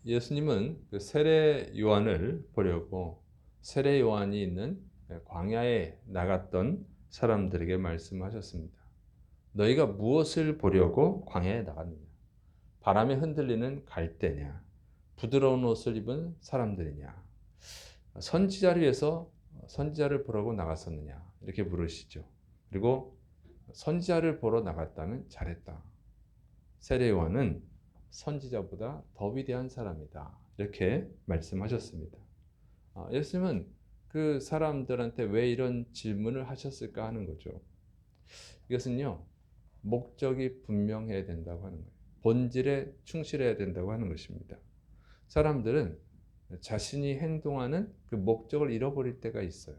예수님은 그 세례 요한을 보려고 세례 요한이 있는 광야에 나갔던 사람들에게 말씀하셨습니다. 너희가 무엇을 보려고 광야에 나갔느냐? 바람에 흔들리는 갈대냐? 부드러운 옷을 입은 사람들이냐? 선지자를 위해서 선지자를 보려고 나갔었느냐? 이렇게 물으시죠. 그리고 선지자를 보러 나갔다면 잘했다. 세례 요한은 선지자보다 더 위대한 사람이다. 이렇게 말씀하셨습니다. 예수님은 그 사람들한테 왜 이런 질문을 하셨을까 하는 거죠. 이것은요, 목적이 분명해야 된다고 하는 거예요. 본질에 충실해야 된다고 하는 것입니다. 사람들은 자신이 행동하는 그 목적을 잃어버릴 때가 있어요.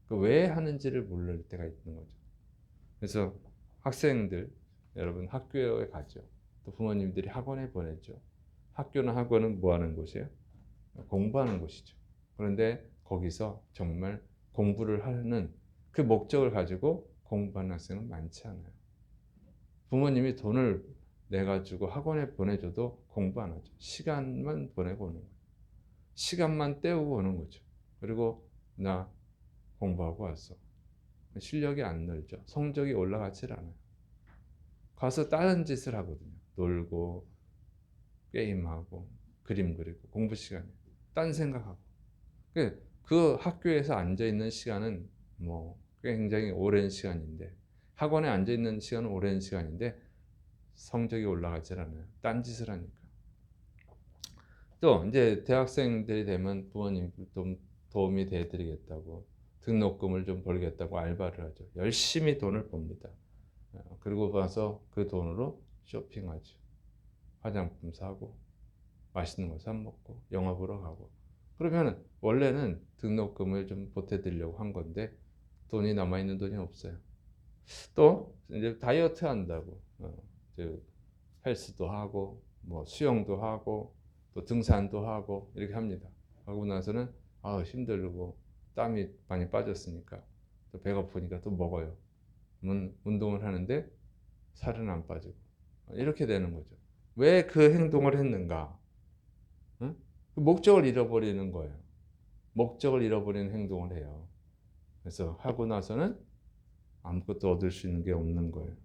그 왜 하는지를 모를 때가 있는 거죠. 그래서 학생들, 여러분 학교에 가죠. 또 부모님들이 학원에 보내죠. 학교나 학원은 뭐 하는 곳이에요? 공부하는 곳이죠. 그런데 거기서 정말 공부를 하는 그 목적을 가지고 공부하는 학생은 많지 않아요. 부모님이 돈을 내가지고 학원에 보내줘도 공부 안 하죠. 시간만 보내고 오는 거예요. 시간만 때우고 오는 거죠. 그리고 나 공부하고 왔어. 실력이 안 늘죠. 성적이 올라가질 않아요. 가서 다른 짓을 하거든요. 놀고, 게임하고, 그림 그리고, 공부 시간에. 딴 생각하고. 그 학교에서 앉아있는 시간은 뭐 굉장히 오랜 시간인데, 학원에 앉아있는 시간은 오랜 시간인데, 성적이 올라가질 않아요. 딴 짓을 하니까. 또 이제 대학생들이 되면 부모님 좀 도움이 되드리겠다고 등록금을 좀 벌겠다고 알바를 하죠. 열심히 돈을 봅니다. 그리고 가서 그 돈으로 쇼핑하죠. 화장품 사고 맛있는 거 사 먹고 영화 보러 가고. 그러면 원래는 등록금을 좀 보태드리려고 한 건데 돈이 남아있는 돈이 없어요. 또 이제 다이어트 한다고 헬스도 하고 뭐 수영도 하고 또 등산도 하고 이렇게 합니다. 하고 나서는 힘들고 땀이 많이 빠졌으니까 또 배가 고프니까 또 먹어요. 운동을 하는데 살은 안 빠지고 이렇게 되는 거죠. 왜 그 행동을 했는가? 응? 그 목적을 잃어버리는 거예요. 목적을 잃어버리는 행동을 해요. 그래서 하고 나서는 아무것도 얻을 수 있는 게 없는 거예요.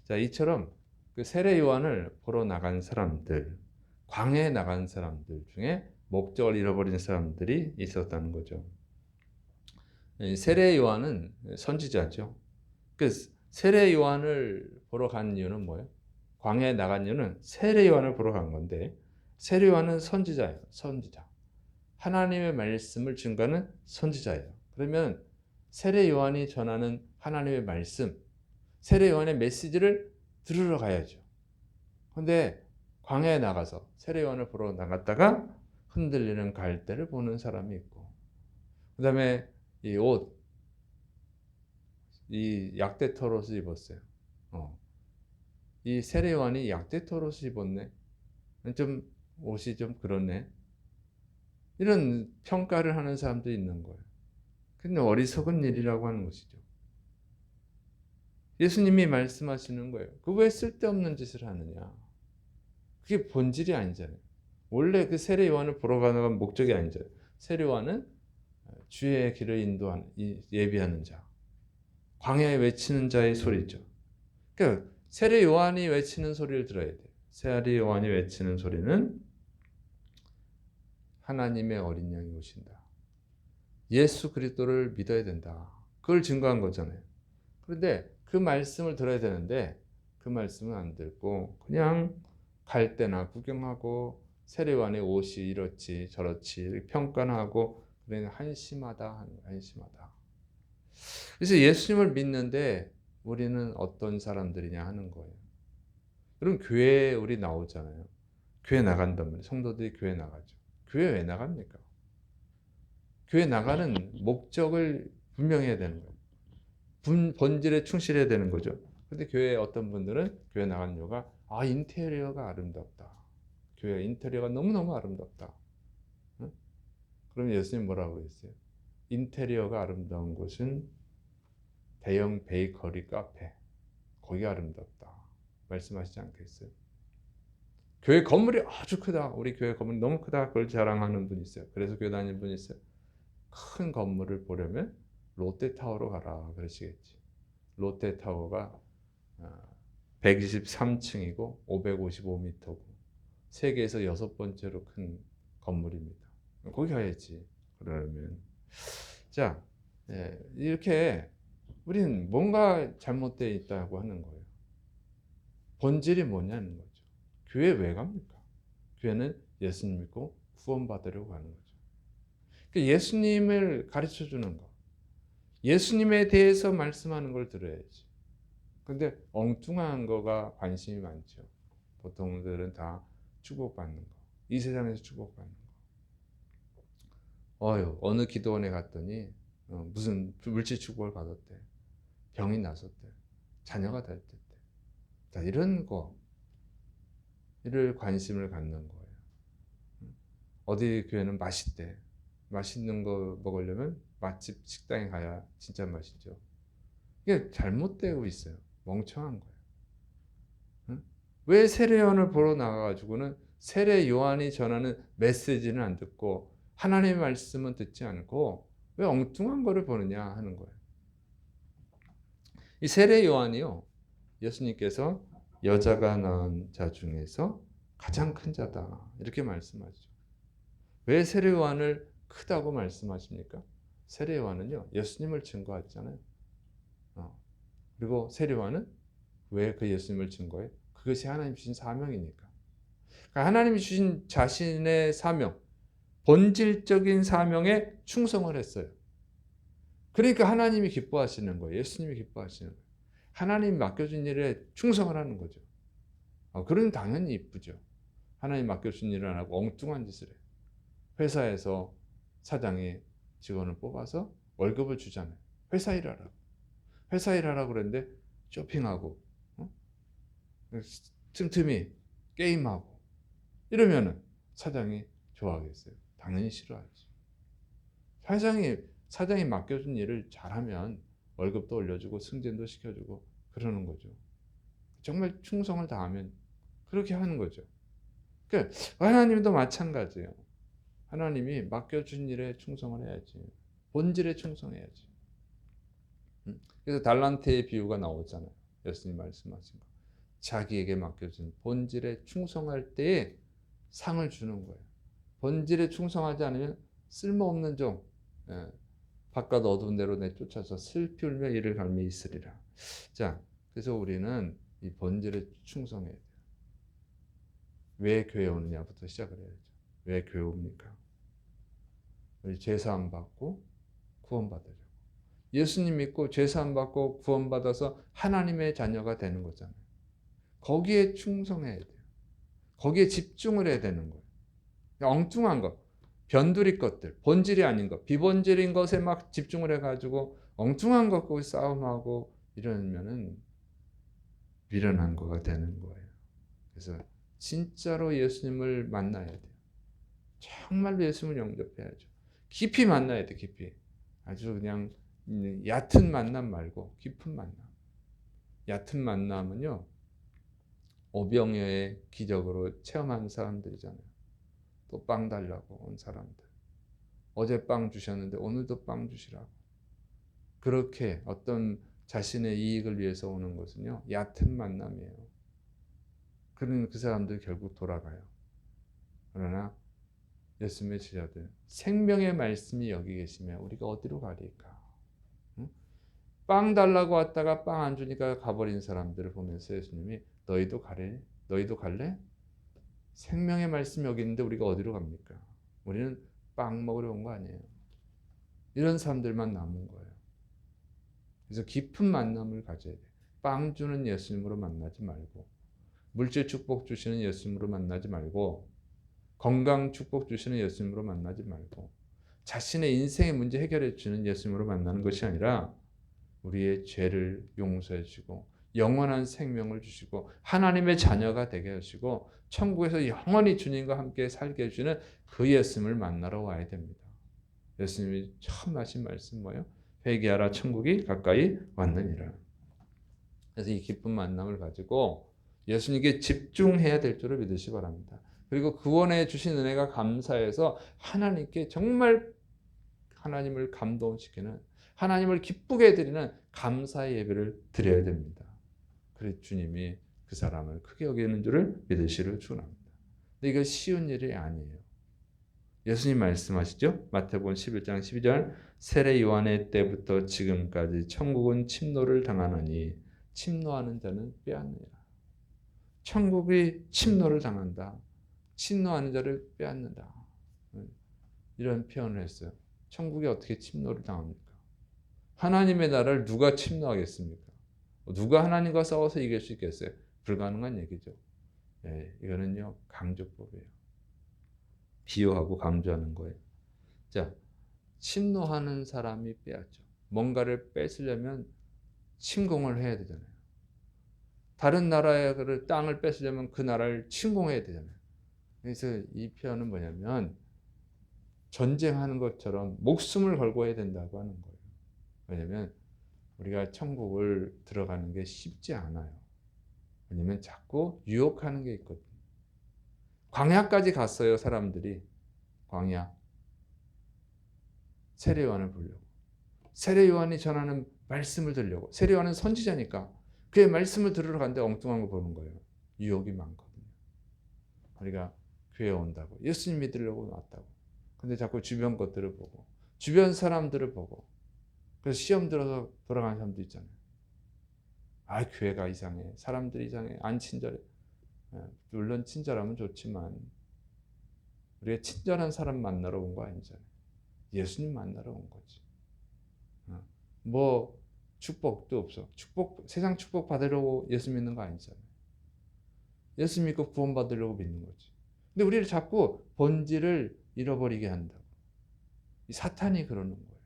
자, 이처럼 그 세례 요한을 보러 나간 사람들, 광야에 나간 사람들 중에 목적을 잃어버린 사람들이 있었다는 거죠. 세례 요한은 선지자죠. 그 세례 요한을 보러 간 이유는 뭐예요? 광야에 나간 이유는 세례 요한을 보러 간 건데, 세례 요한은 선지자예요. 선지자. 하나님의 말씀을 증거하는 선지자예요. 그러면 세례 요한이 전하는 하나님의 말씀, 세례 요한의 메시지를 들으러 가야죠. 근데 광야에 나가서 세례 요한을 보러 나갔다가 흔들리는 갈대를 보는 사람이 있고, 그 다음에 이 옷, 이 약대 털옷을 입었어요. 이 세례 요한이 약대 털옷을 입었네. 좀 옷이 좀 그렇네. 이런 평가를 하는 사람도 있는 거예요. 근데 어리석은 일이라고 하는 것이죠. 예수님이 말씀하시는 거예요. 그 왜 쓸데없는 짓을 하느냐. 그게 본질이 아니잖아요. 원래 그 세례 요한을 보러 가는 건 목적이 아니잖아요. 세례 요한은 주의 길을 인도하는 예비하는 자, 광야에 외치는 자의 소리죠. 그러니까 세례 요한이 외치는 소리를 들어야 돼요. 세례 요한이 외치는 소리는 하나님의 어린 양이 오신다. 예수 그리스도를 믿어야 된다. 그걸 증거한 거잖아요. 그런데 그 말씀을 들어야 되는데 그 말씀은 안 듣고 그냥 갈 때나 구경하고 세례요한의 옷이 이렇지 저렇지 평가나 하고 그냥 한심하다. 그래서 예수님을 믿는데 우리는 어떤 사람들이냐 하는 거예요. 그럼 교회에 우리 나오잖아요. 교회 나간단 말이에요. 성도들이 교회 나가죠. 교회 왜 나갑니까? 교회 나가는 목적을 분명해야 되는 거예요. 본질에 충실해야 되는 거죠. 근데 교회 어떤 분들은 교회 나가는 이유가 인테리어가 아름답다. 교회 인테리어가 너무너무 아름답다. 응? 그럼 예수님 뭐라고 그랬어요? 인테리어가 아름다운 곳은 대형 베이커리 카페. 거기 아름답다. 말씀하시지 않겠어요? 교회 건물이 아주 크다. 우리 교회 건물이 너무 크다. 그걸 자랑하는 분이 있어요. 그래서 교회 다니는 분이 있어요. 큰 건물을 보려면 롯데타워로 가라 그러시겠지. 롯데타워가 123층이고 555m고 세계에서 6번째로 큰 건물입니다. 거기 가야지. 그러면 자, 이렇게 우리는 뭔가 잘못되어 있다고 하는 거예요. 본질이 뭐냐는 거죠. 교회 왜 갑니까? 교회는 예수님 믿고 구원받으려고 가는 거죠. 그러니까 예수님을 가르쳐 주는 거. 예수님에 대해서 말씀하는 걸 들어야지. 근데 엉뚱한 거가 관심이 많죠. 보통들은 다 축복받는 거. 이 세상에서 축복받는 거. 어느 기도원에 갔더니 무슨 물질 축복을 받았대. 병이 났었대. 자녀가 됐대. 자, 이런 거. 이를 관심을 갖는 거예요. 어디 교회는 맛있대. 맛있는 거 먹으려면 맛집 식당에 가야 진짜 맛있죠. 이게 잘못되고 있어요. 멍청한 거예요. 응? 왜 세례요한을 보러 나가가지고는 세례 요한이 전하는 메시지는 안 듣고 하나님의 말씀은 듣지 않고 왜 엉뚱한 거를 보느냐 하는 거예요. 이 세례 요한이요. 예수님께서 여자가 낳은 자 중에서 가장 큰 자다. 이렇게 말씀하죠. 왜 세례 요한을 크다고 말씀하십니까? 세례 요한은요. 예수님을 증거했잖아요. 그리고 세례 요한은 왜 그 예수님을 증거해? 그것이 하나님 주신 사명이니까. 그러니까 하나님이 주신 자신의 사명, 본질적인 사명에 충성을 했어요. 그러니까 하나님이 기뻐하시는 거예요. 예수님이 기뻐하시는 거예요. 하나님이 맡겨준 일에 충성을 하는 거죠. 그러면 당연히 이쁘죠. 하나님 맡겨준 일을 안 하고 엉뚱한 짓을 해요. 회사에서 사장이 직원을 뽑아서 월급을 주잖아요. 회사 일하라고. 회사 일하라고 그랬는데 쇼핑하고 틈틈이 게임하고 이러면은 사장이 좋아하겠어요? 당연히 싫어하죠. 사장이 맡겨준 일을 잘하면 월급도 올려주고 승진도 시켜주고 그러는 거죠. 정말 충성을 다하면 그렇게 하는 거죠. 그러니까 하나님도 마찬가지예요. 하나님이 맡겨준 일에 충성을 해야지. 본질에 충성해야지. 그래서 달란트의 비유가 나오잖아요. 예수님 말씀하신 거. 자기에게 맡겨진 본질에 충성할 때에 상을 주는 거예요. 본질에 충성하지 않으면 쓸모없는 종, 바깥 어두운 데로 내쫓아서 슬피 울며 이를 갈미 있으리라. 자, 그래서 우리는 이 본질에 충성해야 돼요. 왜 교회 오느냐부터 시작을 해야죠. 왜 교회 옵니까? 우리 제사함 받고 구원받으려고. 예수님 믿고 제사함 받고 구원받아서 하나님의 자녀가 되는 거잖아요. 거기에 충성해야 돼요. 거기에 집중을 해야 되는 거예요. 엉뚱한 것, 변두리 것들, 본질이 아닌 것, 비본질인 것에 막 집중을 해가지고 엉뚱한 것과 싸움하고 이러면은 미련한 거가 되는 거예요. 그래서 진짜로 예수님을 만나야 돼요. 정말로 예수님을 영접해야죠. 깊이 만나야 돼, 깊이. 아주 그냥 얕은 만남 말고 깊은 만남. 얕은 만남은요, 오병이어의 기적으로 체험한 사람들이잖아요. 또 빵 달라고 온 사람들. 어제 빵 주셨는데 오늘도 빵 주시라고. 그렇게 어떤 자신의 이익을 위해서 오는 것은요, 얕은 만남이에요. 그러면 그 사람들 결국 돌아가요. 그러나 예수님의 제자들, 생명의 말씀이 여기 계시면 우리가 어디로 가리까? 응? 빵 달라고 왔다가 빵 안 주니까 가버린 사람들을 보면서 예수님이 너희도 가래? 너희도 갈래? 생명의 말씀이 여기 있는데 우리가 어디로 갑니까? 우리는 빵 먹으러 온 거 아니에요. 이런 사람들만 남은 거예요. 그래서 깊은 만남을 가져야 돼요. 빵 주는 예수님으로 만나지 말고, 물질 축복 주시는 예수님으로 만나지 말고, 건강 축복 주시는 예수님으로 만나지 말고, 자신의 인생의 문제 해결해 주는 예수님으로 만나는 것이 아니라 우리의 죄를 용서해 주시고 영원한 생명을 주시고 하나님의 자녀가 되게 하시고 천국에서 영원히 주님과 함께 살게 해주는 그 예수님을 만나러 와야 됩니다. 예수님이 처음 하신 말씀 뭐예요? 회개하라 천국이 가까이 왔느니라. 그래서 이 기쁜 만남을 가지고 예수님께 집중해야 될 줄을 믿으시기 바랍니다. 그리고 구원해 주신 은혜가 감사해서 하나님께 정말 하나님을 감동시키는, 하나님을 기쁘게 해드리는 감사의 예배를 드려야 됩니다. 그래서 주님이 그 사람을 크게 여기는 줄을 믿으시기를 축원합니다. 근데 이거 쉬운 일이 아니에요. 예수님 말씀하시죠. 마태복음 11장 12절 세례 요한의 때부터 지금까지 천국은 침노를 당하느니 침노하는 자는 빼앗느니라. 천국이 침노를 당한다. 침노하는 자를 빼앗는다. 이런 표현을 했어요. 천국이 어떻게 침노를 당합니까? 하나님의 나라를 누가 침노하겠습니까? 누가 하나님과 싸워서 이길 수 있겠어요? 불가능한 얘기죠. 예, 이거는요 강조법이에요. 비유하고 강조하는 거예요. 자, 침노하는 사람이 빼앗죠. 뭔가를 뺏으려면 침공을 해야 되잖아요. 다른 나라의 땅을 뺏으려면 그 나라를 침공해야 되잖아요. 그래서 이 표현은 뭐냐면 전쟁하는 것처럼 목숨을 걸고 해야 된다고 하는 거예요. 왜냐하면 우리가 천국을 들어가는 게 쉽지 않아요. 왜냐하면 자꾸 유혹하는 게 있거든요. 광야까지 갔어요. 사람들이. 광야. 세례 요한을 보려고. 세례 요한이 전하는 말씀을 들으려고. 세례 요한은 선지자니까 그의 말씀을 들으러 갔는데 엉뚱한 거 보는 거예요. 유혹이 많거든요. 우리가 교회에 온다고. 예수님 믿으려고 왔다고. 근데 자꾸 주변 것들을 보고 주변 사람들을 보고 그래서 시험 들어서 돌아가는 사람도 있잖아요. 아, 교회가 이상해. 사람들이 이상해. 안 친절해. 물론 친절하면 좋지만 우리가 친절한 사람 만나러 온 거 아니잖아요. 예수님 만나러 온 거지. 뭐 축복도 없어. 세상 축복 받으려고 예수 믿는 거 아니잖아요. 예수 믿고 구원 받으려고 믿는 거지. 근데 우리를 자꾸 본질을 잃어버리게 한다고. 이 사탄이 그러는 거예요.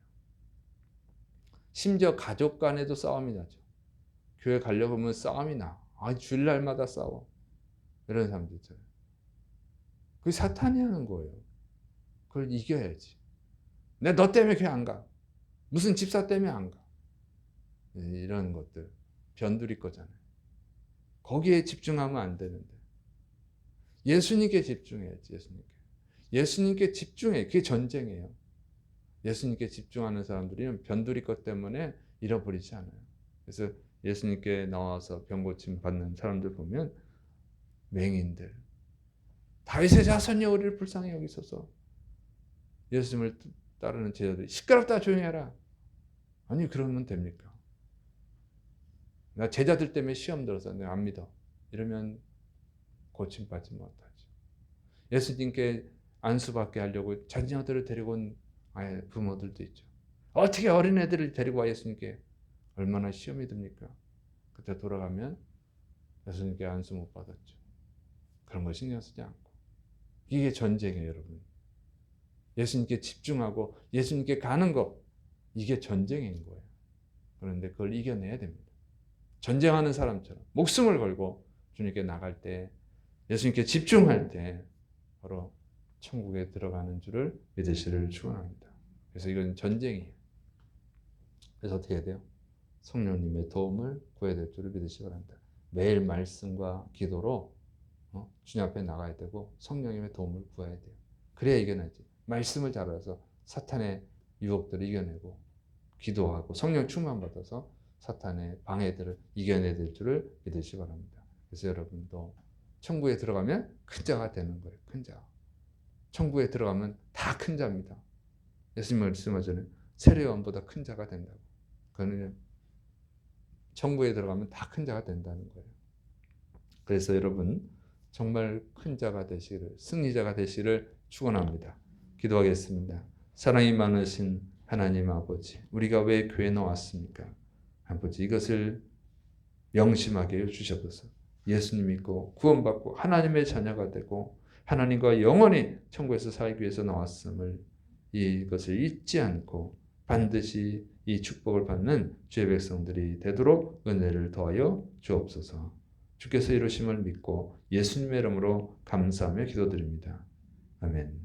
심지어 가족 간에도 싸움이 나죠. 교회 가려고 하면 싸움이 나. 주일날마다 싸워. 이런 사람들 있잖아요. 그게 사탄이 하는 거예요. 그걸 이겨야지. 내가 너 때문에 교회 안 가. 무슨 집사 때문에 안 가. 이런 것들. 변두리 거잖아요. 거기에 집중하면 안 되는데. 예수님께 집중해야지. 예수님께 집중해. 그게 전쟁이에요. 예수님께 집중하는 사람들이 변두리 것 때문에 잃어버리지 않아요. 그래서 예수님께 나와서 병고침 받는 사람들 보면 맹인들, 다윗의 자손이 우리를 불쌍히 여기소서. 예수님을 따르는 제자들이 시끄럽다 조용해라. 아니 그러면 됩니까? 나 제자들 때문에 시험 들어서 내가 안 믿어. 이러면 고침받지 못하죠. 예수님께 안수받게 하려고 자녀들을 데리고 온 부모들도 있죠. 어떻게 어린애들을 데리고 와 예수님께. 얼마나 시험이 듭니까? 그때 돌아가면 예수님께 안수 못 받았죠. 그런 거 신경 쓰지 않고. 이게 전쟁이에요, 여러분. 예수님께 집중하고 예수님께 가는 것, 이게 전쟁인 거예요. 그런데 그걸 이겨내야 됩니다. 전쟁하는 사람처럼 목숨을 걸고 주님께 나갈 때, 예수님께 집중할 때 바로 천국에 들어가는 줄을 믿으시기를 축원합니다. 그래서 이건 전쟁이에요. 그래서 어떻게 해야 돼요? 성령님의 도움을 구해야 될 줄을 믿으시기 바랍니다. 매일 말씀과 기도로 주님 앞에 나가야 되고 성령님의 도움을 구해야 돼요. 그래야 이겨내지. 말씀을 잘 알아서 사탄의 유혹들을 이겨내고 기도하고 성령 충만 받아서 사탄의 방해들을 이겨내야 될 줄을 믿으시기 바랍니다. 그래서 여러분도 천국에 들어가면 큰 자가 되는 거예요. 큰 자. 천국에 들어가면 다 큰 자입니다. 예수님 말씀하시는 세례 요한보다 큰 자가 된다고. 그거는 천국에 들어가면 다 큰 자가 된다는 거예요. 그래서 여러분 정말 큰 자가 되시기를, 승리자가 되시기를 축원합니다. 기도하겠습니다. 사랑이 많으신 하나님 아버지, 우리가 왜 교회에 나왔습니까? 아버지, 이것을 명심하게 해주셔서 예수님 믿고 구원받고 하나님의 자녀가 되고 하나님과 영원히 천국에서 살기 위해서 나왔음을, 이것을 잊지 않고 반드시 이 축복을 받는 주의 백성들이 되도록 은혜를 더하여 주옵소서. 주께서 이루심을 믿고 예수님의 이름으로 감사하며 기도드립니다. 아멘.